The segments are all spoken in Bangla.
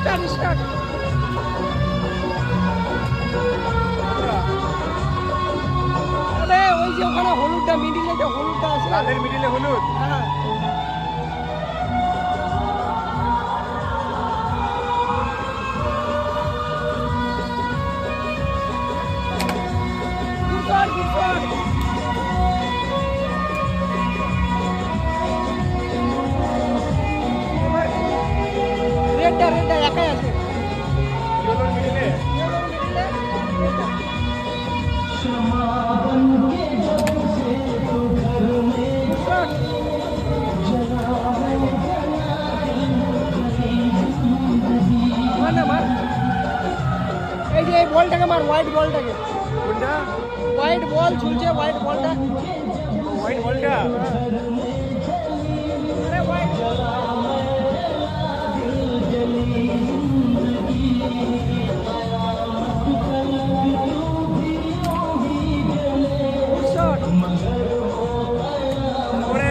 Start start. আরে ওই যে ওখানে হলুদটা মিডিলে, যে হলুদটা আছে, লালের মিডিলে হলুদ। হ্যাঁ রেডটা রেডটা একাই আছে। ইয়েলোর মিডিলে এই যে এই বলটাকে মার, হোয়াইট বলটাকে। কোনটা? হোয়াইট বল ঝুলছে, হোয়াইট বলটা। হোয়াইট বলটা। আরে হোয়াইট শট। তারপরে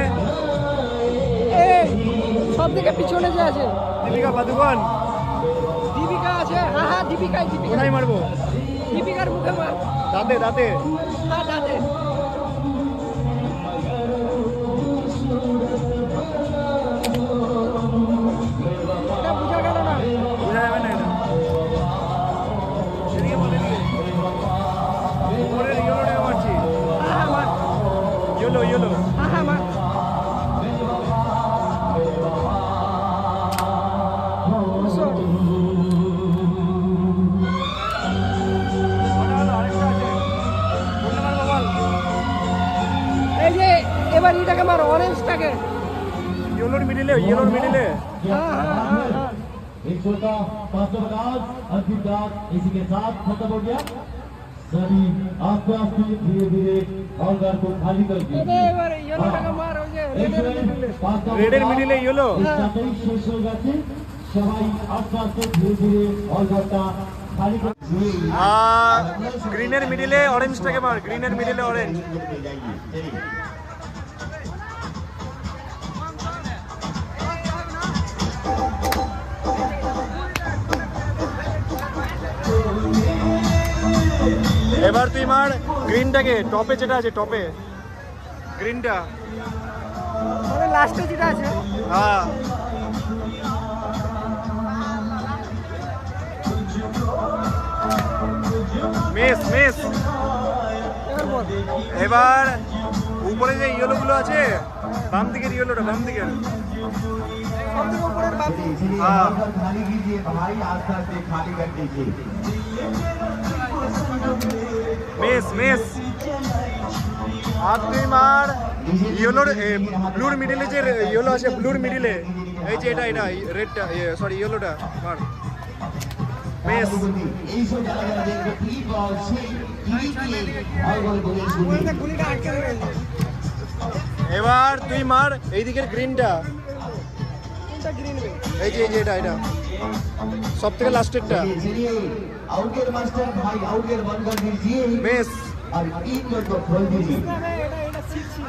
এই সব থেকে পিছনে যে আছে দীপিকা পাদুকোন। দীপিকা আছে। হ্যাঁ হ্যাঁ দীপিকাই, দীপিকা। কোথায় মারবো? দীপিকার মুখে মার। দাঁতে দাঁতে। হ্যাঁ দাঁতে। এটা বোঝা গেল না। বোঝা যাবে না এটা। এদিকে বল, এদিকে। উপরের ইয়েলোটাকে মারছি। হ্যাঁ হ্যাঁ মার। Yellow yellow. হ্যাঁ হ্যাঁ মার। শট। আরেকটা আছে। কোনটা মারবো বল? এই যে এবার এটাকে মার, অরেঞ্জটাকে। ইয়েলোর মিডিলে, ইয়েলোর মিডিলে। হ্যাঁ হ্যাঁ হ্যাঁ হ্যাঁ। एक शो का 550 अंतिम दाग इसी के साथ खत्म हो गया। सभी आस्ते आस्ते धीरे धीरे हॉलदार को खाली कर এবার ইয়েলোটাকে মার, ওই যে রেডের মিডলে। রেডের মিডিলে ইয়েলো। শেষ হয়ে গেছে। সবাই আস্তে আস্তে ধীরে ধীরে হলঘরটা খালি করে গ্রিনের মিডিলে অরেঞ্জটাকে মার, গ্রিনের মিডিলে অরেঞ্জ। এবার তুই মার গ্রিনটাকে, টপে যেটা আছে, টপে গ্রিনটা। মানে লাস্টে যেটা আছে। হ্যাঁ মিস মিস। এবার বল। এবার উপরে যে ইয়েলো গুলো আছে, বাম দিকের ইয়েলোটা, বাম দিকের। সব থেকে উপরের বাম দিকে। हाँ। खाली कीजिए भाई आस्ते आस्ते खाली कर दीजिए। Miss miss. আর তুই মার ইয়েলোর, ব্লুর মিডিলে যে ইয়েলো আছে, ব্লুর মিডিলে এই যে এটা এটা রেডটা, সরি ইয়েলোটা মার। মিস। এই সব জায়গায় দেখবে কি বল সেই বলতে গুলিটা আটকে রয়েছে। এবার তুই মার এই দিকের গ্রিনটা, কোনটা গ্রিন বে? এই যে এটা এটা সব থেকে লাস্টেরটা। आउटगेट मास्टर भाई आउटगेट बंद कर दीजिए মিস। और इन को खोल दीजिए। এটা শিখছি।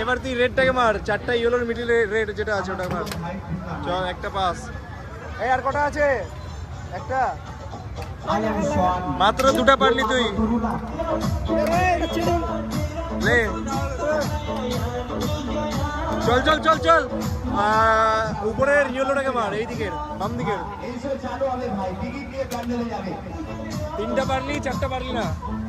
এবার তুই রেডটাকে মার, চারটা ইয়েলোর মিডিলে রেড যেটা আছে ওটা মার। চল একটা পাস। এই আর কটা আছে? একটা মাত্র দুটা পারলি তুই। এটা চিটিং। লে চল চল চল চল। উপরের ইয়েলোটাকে মার, এই দিকের বাম দিকের। इनसे चालू वाले भाई टिकट দিয়ে প্যান্ডেলে যাবে। তিনটা পারলি, চারটা পারলি না।